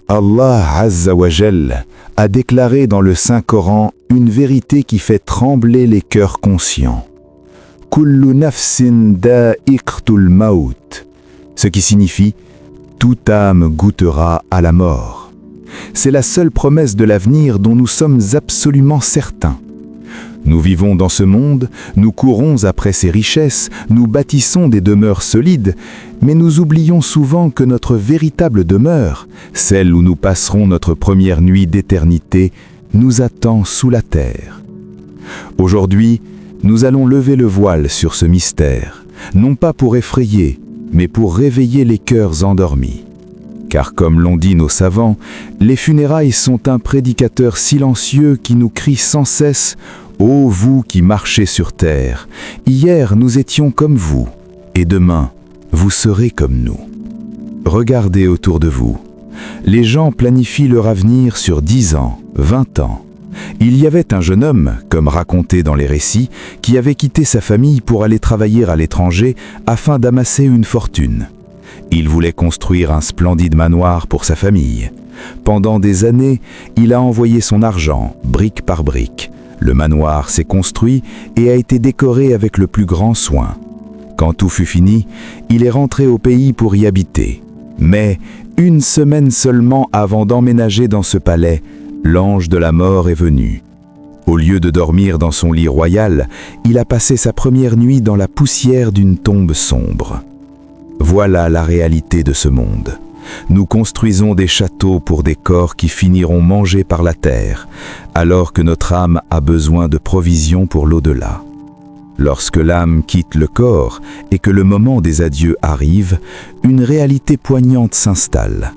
Allah Azza wa Jal a déclaré dans le Saint-Coran une vérité qui fait trembler les cœurs conscients. Kullu nafsin da'iqtul maut, ce qui signifie toute âme goûtera à la mort. C'est la seule promesse de l'avenir dont nous sommes absolument certains. Nous vivons dans ce monde, nous courons après ses richesses, nous bâtissons des demeures solides, mais nous oublions souvent que notre véritable demeure, celle où nous passerons notre première nuit d'éternité, nous attend sous la terre. Aujourd'hui, nous allons lever le voile sur ce mystère, non pas pour effrayer, mais pour réveiller les cœurs endormis. Car comme l'ont dit nos savants, les funérailles sont un prédicateur silencieux qui nous crie sans cesse « Ô vous qui marchez sur terre, hier nous étions comme vous, et demain vous serez comme nous. » Regardez autour de vous. Les gens planifient leur avenir sur 10 ans, 20 ans. Il y avait un jeune homme, comme raconté dans les récits, qui avait quitté sa famille pour aller travailler à l'étranger afin d'amasser une fortune. Il voulait construire un splendide manoir pour sa famille. Pendant des années, il a envoyé son argent, brique par brique. Le manoir s'est construit et a été décoré avec le plus grand soin. Quand tout fut fini, il est rentré au pays pour y habiter. Mais, une semaine seulement avant d'emménager dans ce palais, l'ange de la mort est venu. Au lieu de dormir dans son lit royal, il a passé sa première nuit dans la poussière d'une tombe sombre. Voilà la réalité de ce monde. Nous construisons des châteaux pour des corps qui finiront mangés par la terre, alors que notre âme a besoin de provisions pour l'au-delà. Lorsque l'âme quitte le corps et que le moment des adieux arrive, une réalité poignante s'installe.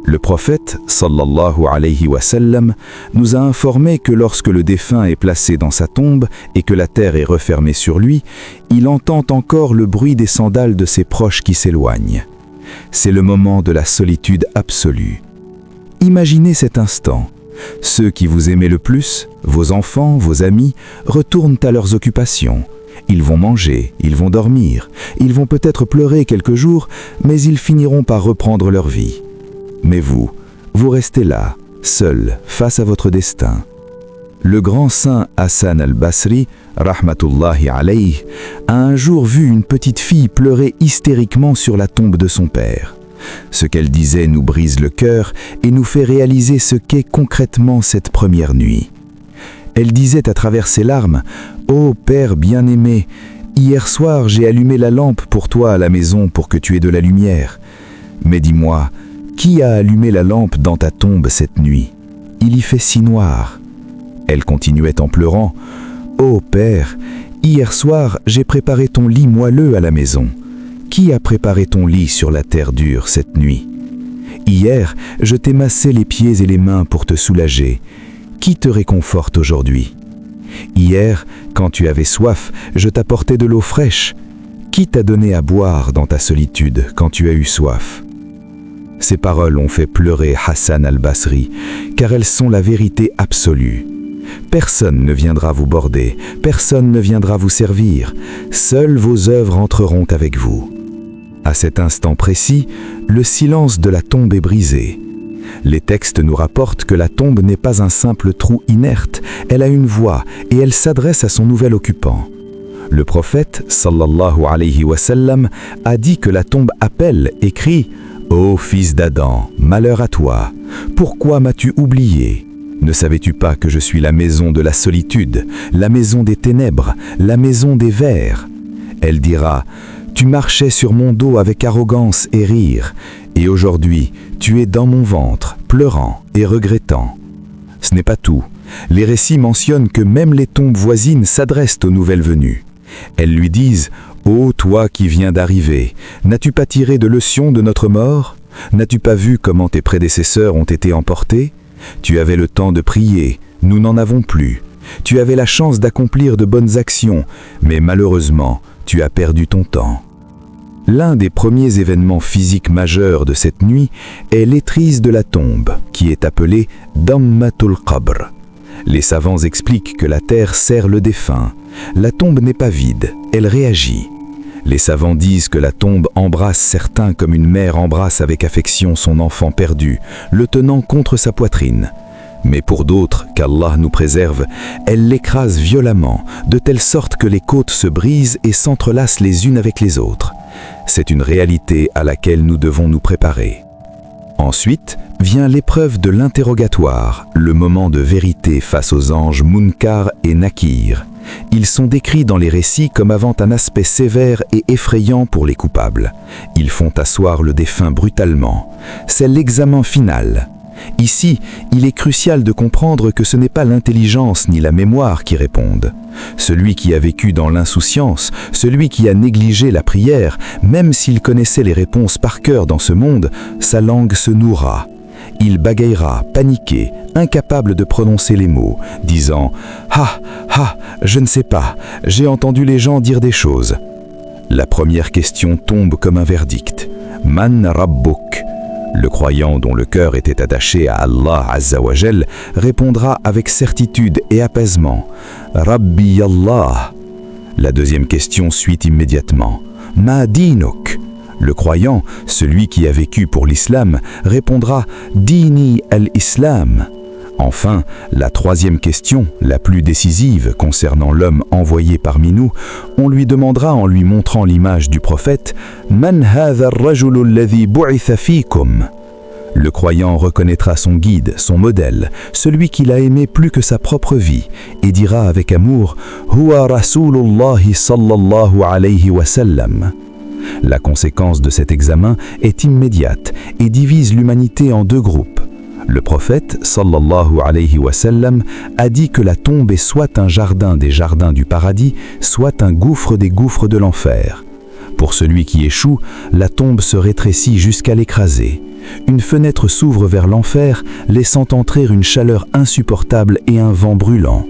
Le prophète, sallallahu alayhi wa sallam, nous a informé que lorsque le défunt est placé dans sa tombe et que la terre est refermée sur lui, il entend encore le bruit des sandales de ses proches qui s'éloignent. C'est le moment de la solitude absolue. Imaginez cet instant. Ceux qui vous aimez le plus, vos enfants, vos amis, retournent à leurs occupations. Ils vont manger, ils vont dormir, ils vont peut-être pleurer quelques jours, mais ils finiront par reprendre leur vie. Mais vous restez là, seul, face à votre destin. Le grand saint Hassan al-Basri, rahmatullahi alayh, a un jour vu une petite fille pleurer hystériquement sur la tombe de son père. Ce qu'elle disait nous brise le cœur et nous fait réaliser ce qu'est concrètement cette première nuit. Elle disait à travers ses larmes « Ô Père bien-aimé, hier soir j'ai allumé la lampe pour toi à la maison pour que tu aies de la lumière. Mais dis-moi, qui a allumé la lampe dans ta tombe cette nuit? Il y fait si noir. » Elle continuait en pleurant « Ô Père, hier soir j'ai préparé ton lit moelleux à la maison. Qui a préparé ton lit sur la terre dure cette nuit? Hier, je t'ai massé les pieds et les mains pour te soulager. Qui te réconforte aujourd'hui? Hier, quand tu avais soif, je t'apportais de l'eau fraîche. Qui t'a donné à boire dans ta solitude quand tu as eu soif? » Ces paroles ont fait pleurer Hassan al-Basri, car elles sont la vérité absolue. Personne ne viendra vous border, personne ne viendra vous servir. Seules vos œuvres entreront avec vous. À cet instant précis, le silence de la tombe est brisé. Les textes nous rapportent que la tombe n'est pas un simple trou inerte, elle a une voix et elle s'adresse à son nouvel occupant. Le prophète, sallallahu alayhi wa sallam, a dit que la tombe appelle et crie « Ô fils d'Adam, malheur à toi, pourquoi m'as-tu oublié ? Ne savais-tu pas que je suis la maison de la solitude, la maison des ténèbres, la maison des vers ?» Elle dira « Tu marchais sur mon dos avec arrogance et rire, et aujourd'hui tu es dans mon ventre, pleurant et regrettant. » Ce n'est pas tout. Les récits mentionnent que même les tombes voisines s'adressent aux nouvelles venues. Elles lui disent « Ô toi qui viens d'arriver, n'as-tu pas tiré de leçons de notre mort? N'as-tu pas vu comment tes prédécesseurs ont été emportés? Tu avais le temps de prier, nous n'en avons plus. Tu avais la chance d'accomplir de bonnes actions, mais malheureusement, tu as perdu ton temps. » L'un des premiers événements physiques majeurs de cette nuit est l'étrise de la tombe, qui est appelée Dammatul Qabr. Les savants expliquent que la terre serre le défunt. La tombe n'est pas vide, elle réagit. Les savants disent que la tombe embrasse certains comme une mère embrasse avec affection son enfant perdu, le tenant contre sa poitrine. Mais pour d'autres, qu'Allah nous préserve, elle l'écrase violemment, de telle sorte que les côtes se brisent et s'entrelacent les unes avec les autres. C'est une réalité à laquelle nous devons nous préparer. Ensuite vient l'épreuve de l'interrogatoire, le moment de vérité face aux anges Munkar et Nakir. Ils sont décrits dans les récits comme avant un aspect sévère et effrayant pour les coupables. Ils font asseoir le défunt brutalement. C'est l'examen final. Ici, il est crucial de comprendre que ce n'est pas l'intelligence ni la mémoire qui répondent. Celui qui a vécu dans l'insouciance, celui qui a négligé la prière, même s'il connaissait les réponses par cœur dans ce monde, sa langue se nouera. Il bégayera, paniqué, incapable de prononcer les mots, disant « Ah, ah, je ne sais pas, j'ai entendu les gens dire des choses. » La première question tombe comme un verdict. « Man Rabbuk ?» Le croyant dont le cœur était attaché à Allah Azza wa Jal répondra avec certitude et apaisement « Rabbi Allah ». La deuxième question suit immédiatement « Ma dinuk ». Le croyant, celui qui a vécu pour l'islam, répondra « Dini al-Islam ». Enfin, la troisième question, la plus décisive concernant l'homme envoyé parmi nous, on lui demandera en lui montrant l'image du prophète « Man hadha ar-rajulu alladhi bu'itha fikum » Le croyant reconnaîtra son guide, son modèle, celui qu'il a aimé plus que sa propre vie, et dira avec amour « Huwa Rasulullahi sallallahu alayhi wa sallam ». La conséquence de cet examen est immédiate et divise l'humanité en deux groupes. Le prophète, sallallahu alayhi wa sallam, a dit que la tombe est soit un jardin des jardins du paradis, soit un gouffre des gouffres de l'enfer. Pour celui qui échoue, la tombe se rétrécit jusqu'à l'écraser. Une fenêtre s'ouvre vers l'enfer, laissant entrer une chaleur insupportable et un vent brûlant.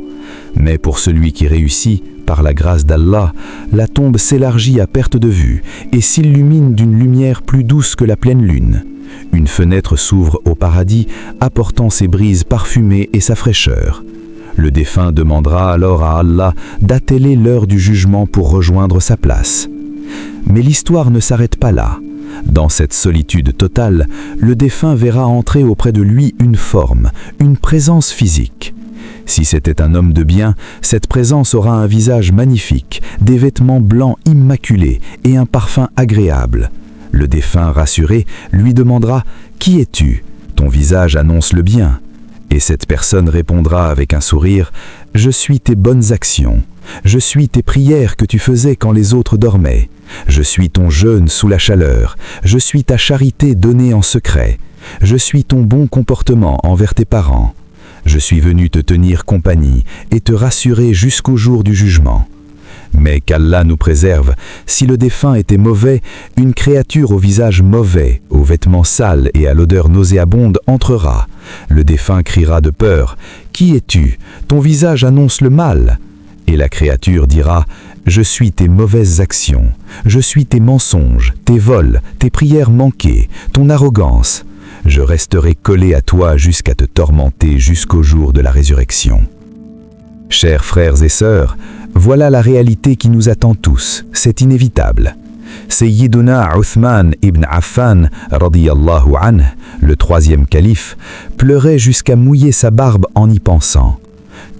Mais pour celui qui réussit, par la grâce d'Allah, la tombe s'élargit à perte de vue et s'illumine d'une lumière plus douce que la pleine lune. Une fenêtre s'ouvre au paradis, apportant ses brises parfumées et sa fraîcheur. Le défunt demandera alors à Allah d'atteler l'heure du jugement pour rejoindre sa place. Mais l'histoire ne s'arrête pas là. Dans cette solitude totale, le défunt verra entrer auprès de lui une forme, une présence physique. Si c'était un homme de bien, cette présence aura un visage magnifique, des vêtements blancs immaculés et un parfum agréable. Le défunt rassuré lui demandera « Qui es-tu » Ton visage annonce le bien. Et cette personne répondra avec un sourire « Je suis tes bonnes actions. Je suis tes prières que tu faisais quand les autres dormaient. Je suis ton jeûne sous la chaleur. Je suis ta charité donnée en secret. Je suis ton bon comportement envers tes parents. Je suis venu te tenir compagnie et te rassurer jusqu'au jour du jugement. » Mais qu'Allah nous préserve, si le défunt était mauvais, une créature au visage mauvais, aux vêtements sales et à l'odeur nauséabonde entrera. Le défunt criera de peur « Qui es-tu ? Ton visage annonce le mal !» Et la créature dira « Je suis tes mauvaises actions, je suis tes mensonges, tes vols, tes prières manquées, ton arrogance. Je resterai collé à toi jusqu'à te tormenter jusqu'au jour de la résurrection. » Chers frères et sœurs, voilà la réalité qui nous attend tous, c'est inévitable. Sayyiduna Uthman ibn Affan, radiyallahu anhu, le troisième calife, pleurait jusqu'à mouiller sa barbe en y pensant.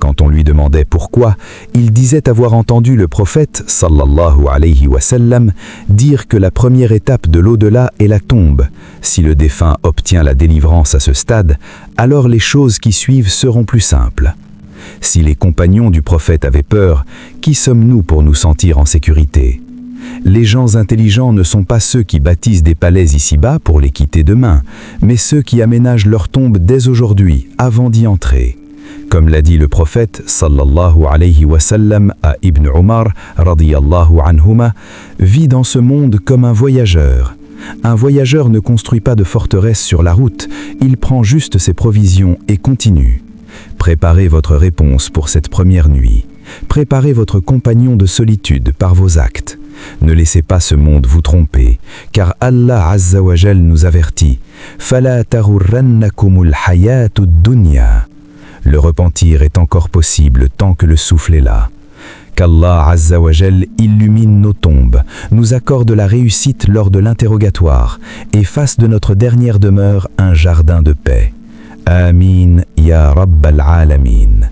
Quand on lui demandait pourquoi, il disait avoir entendu le prophète, sallallahu alayhi wa sallam, dire que la première étape de l'au-delà est la tombe. Si le défunt obtient la délivrance à ce stade, alors les choses qui suivent seront plus simples. Si les compagnons du prophète avaient peur, qui sommes-nous pour nous sentir en sécurité ? Les gens intelligents ne sont pas ceux qui bâtissent des palais ici-bas pour les quitter demain, mais ceux qui aménagent leur tombe dès aujourd'hui, avant d'y entrer. Comme l'a dit le prophète, sallallahu alayhi wa sallam, à Ibn Umar, radiyallahu anhuma, vit dans ce monde comme un voyageur. Un voyageur ne construit pas de forteresse sur la route, il prend juste ses provisions et continue. Préparez votre réponse pour cette première nuit. Préparez votre compagnon de solitude par vos actes. Ne laissez pas ce monde vous tromper, car Allah Azza wa Jal nous avertit « Fala tarurrannakumul hayatud dunya » Le repentir est encore possible tant que le souffle est là. Qu'Allah Azza wa Jal illumine nos tombes, nous accorde la réussite lors de l'interrogatoire et fasse de notre dernière demeure un jardin de paix. Amin ya Rabbal Alamin.